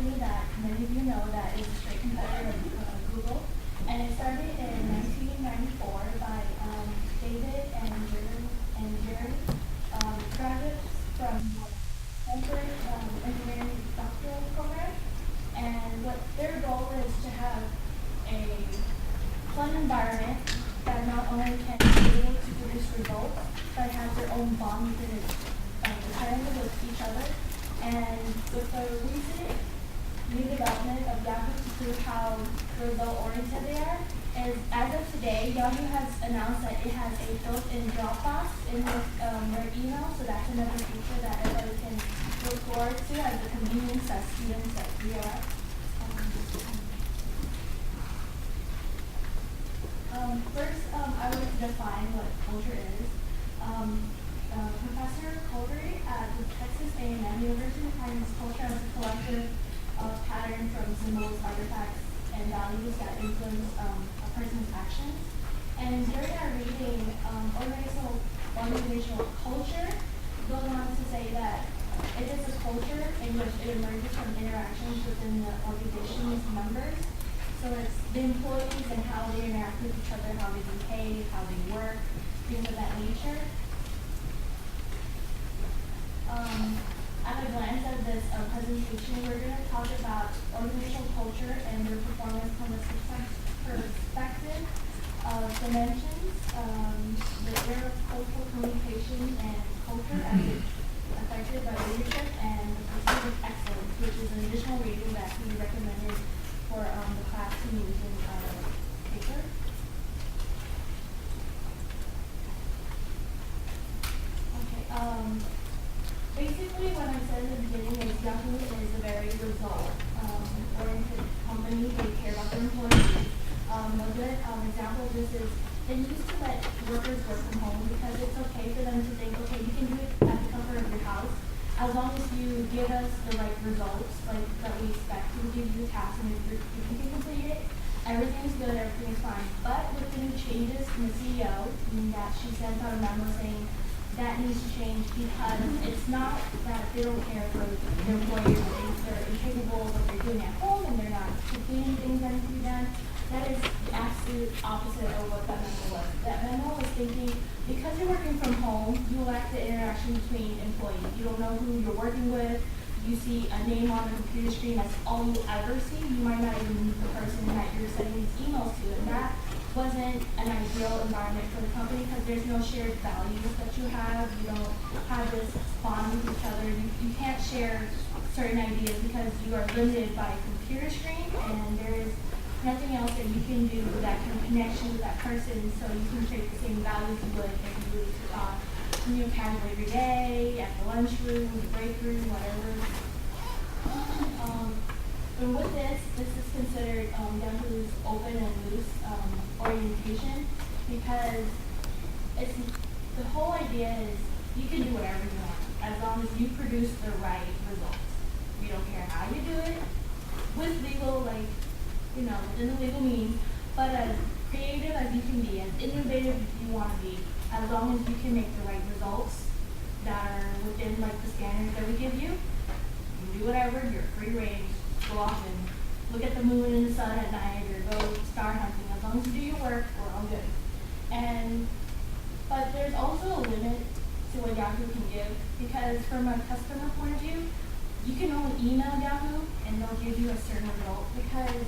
company that many of you know that is a straight competitor of Google. And it started in 1994 by David and Jerry, graduates from Stanford Engineering Doctoral Program. And what their goal is to have a fun environment that not only can be able to produce results, but has their own bond with each other. And with the recent new development of Yahoo to prove how result-oriented they are, is as of today, Yahoo has announced that it has a built-in Dropbox in their email, so that's another feature that everybody can look forward to as a convenience as students at URF. First, I would define what culture is. Professor Colbury at the Texas A&M University defines culture as a collective pattern from symbols, artifacts, and values that influence a person's actions. And during our reading, organizational culture goes on to say that it is a culture in which it emerges from interactions within the organization's members. So it's the employees and how they interact with each other, how they behave, how they work, things of that nature. At a glance at this presentation, we're going to talk about organizational culture and their performance from the perspective of dimensions, the area of cultural communication and culture as it's affected by leadership, and the pursuit of excellence, which is an additional reading that we recommended for the class to use in paper. Okay. Basically, what I said in the beginning is Yahoo is a very result-oriented company. They care about their employees. A good example of this is they used to let workers work from home because it's okay for them to think, okay, you can do it at the comfort of your house as long as you give us the right results, like that we expect. We'll give you a task, and if you can complete it, everything's good, everything's fine. But with the new changes from the CEO, that she sent out a memo saying that needs to change because it's not that they don't care for their employees, they're incapable of what they're doing at home and they're not completing things that need to be done. That is the absolute opposite of what that memo was. That memo was thinking, because you're working from home, you lack the interaction between employees. You don't know who you're working with. You see a name on the computer screen, that's all you ever see. You might not even meet the person that you're sending these emails to, and that wasn't an ideal environment for the company because there's no shared values that you have. You don't have this bond with each other. You can't share certain ideas because you are limited by a computer screen, and there is nothing else that you can do that can connect you with that person so you can share the same values you would if you would casually every day, at the lunchroom, the break room, whatever. And with this is considered Yahoo's open and loose orientation because it's the whole idea is you can do whatever you want as long as you produce the right results. We don't care how you do it with legal, within the legal means, but as creative as you can be, as innovative as you want to be, as long as you can make the right results that are within the standards that we give you. You do whatever, you're free range. Go off and look at the moon and the sun at night, or go star hunting. As long as you do your work, we're all good. But there's also a limit to what Yahoo can give because from a customer point of view, you can only email Yahoo and they'll give you a certain result because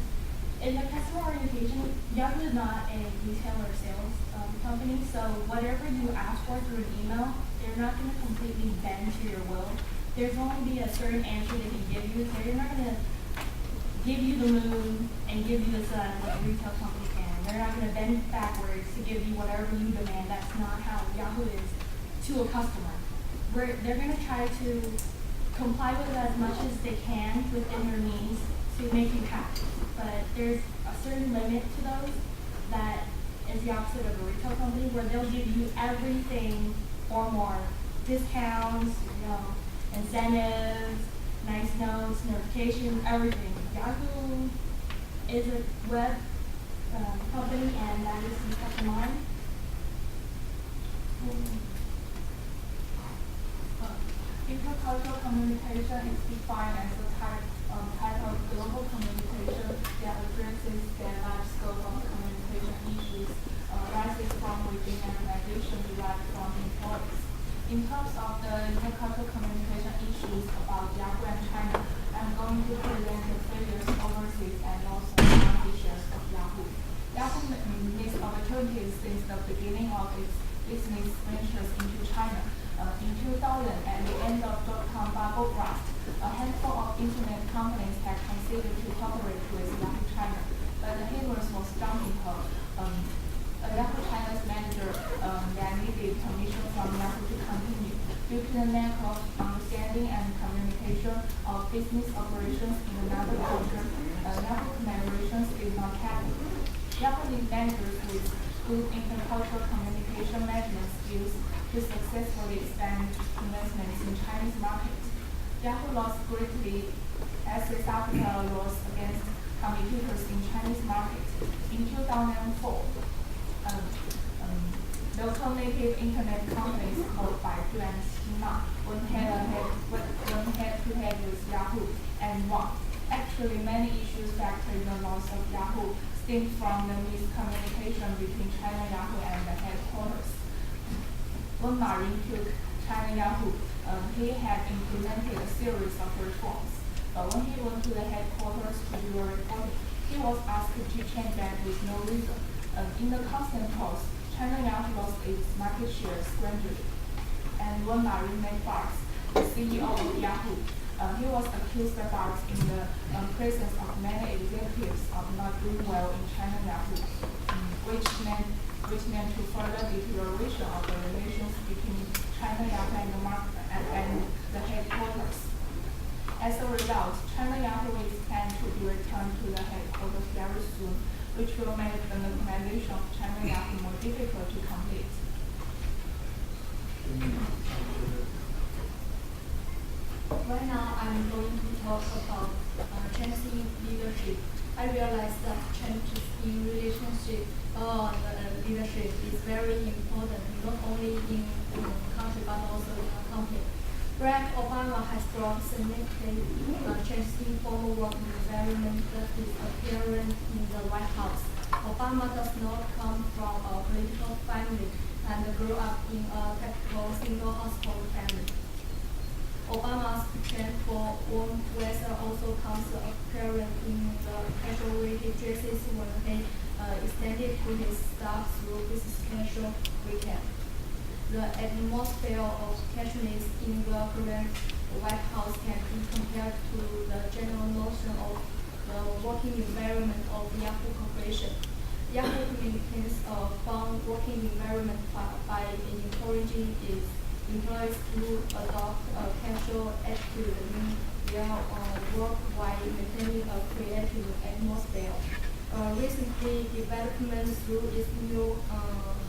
in the customer orientation, Yahoo is not a retail or sales company, so whatever you ask for through an email, they're not going to completely bend to your will. There's only be a certain answer they can give you. They're not going to give you the moon and give you the sun like a retail company can. They're not going to bend backwards to give you whatever you demand. That's not how Yahoo is to a customer. They're going to try to comply with it as much as they can within their means to make you happy. But there's a certain limit to those that is the opposite of a retail company where they'll give you everything or more. Discounts, incentives, nice notes, notifications, everything. Yahoo is a web company, and that is to be kept in mind. Intercultural communication is defined as a type of global communication that addresses the large scope of communication issues arises from within an organization derived from employees. In terms of the intercultural communication issues about Yahoo and China, I'm going to present the failures overseas and also the features of Yahoo. Yahoo missed opportunities since the beginning of its business ventures into China. In 2000, at the end of .com bubble burst, a handful of internet companies had considered to cooperate with Yahoo China, but the hindrance was jumping her. Yahoo China's manager that needed permission from Yahoo to continue. Due to the lack of understanding and communication of business operations in another culture, Yahoo collaborations did not happen. Yahoo needs managers with good intercultural communication management skills to successfully expand investments in Chinese markets. Yahoo lost greatly as a result of a loss against competitors in Chinese market. In 2004, the alternative internet companies called Baidu and Sina went head-to-head with Yahoo and won. Actually, many issues factoring in the loss of Yahoo stemmed from the miscommunication between China Yahoo and the headquarters. When Marin took China Yahoo, he had implemented a series of reforms. But when he went to the headquarters to do a reporting, he was asked to change that with no reason. In the constant talks, China Yahoo lost its market share gradually. And when Marin made Fox the CEO of Yahoo, he was accused of Fox in the presence of many executives of not doing well in China Yahoo, which meant to further deterioration of the relations between China Yahoo and the market and the headquarters. As a result, China Yahoo is planned to be returned to the headquarters very soon, which will make the localization of China Yahoo more difficult to complete. Right now, I'm going to talk about change in leadership. I realize that changes in relationship or leadership is very important, not only in country but also in a company. Barack Obama has brought significant change in formal working environment that is apparent in the White House. Obama does not come from a political family and grew up in a typical single household family. Obama's trend for warm weather also comes apparent in the casual-weighted dresses when he extended to his staff through business casual weekend. The atmosphere of casualness in the current White House can be compared to the general notion of the working environment of Yahoo Corporation. Yahoo communicates a fun working environment by encouraging its employees to adopt a casual attitude in their work while maintaining a creative atmosphere. Recently, development through its new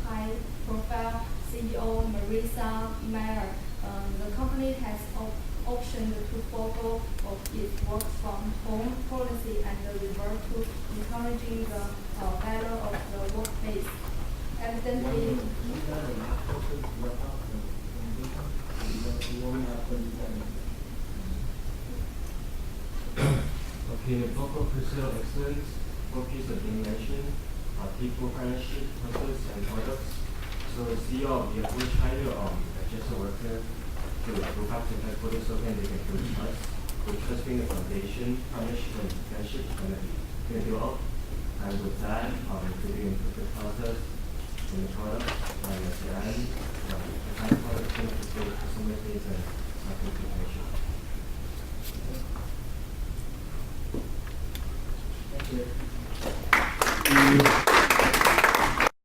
high-profile CEO Marissa Mayer, the company has optioned to forego of its work from home policy and revert to encouraging the value of the workplace. Evidently, Okay, the local pursuit of excellence, focus on innovation, people partnership, process and products. So the CEO of Yahoo China, just a worker to go back to headquarters so then they can build trust. With trust being the foundation, partnership and friendship is going to develop. And with that, including the process and the product, and at the end, the final product is going to facilitate and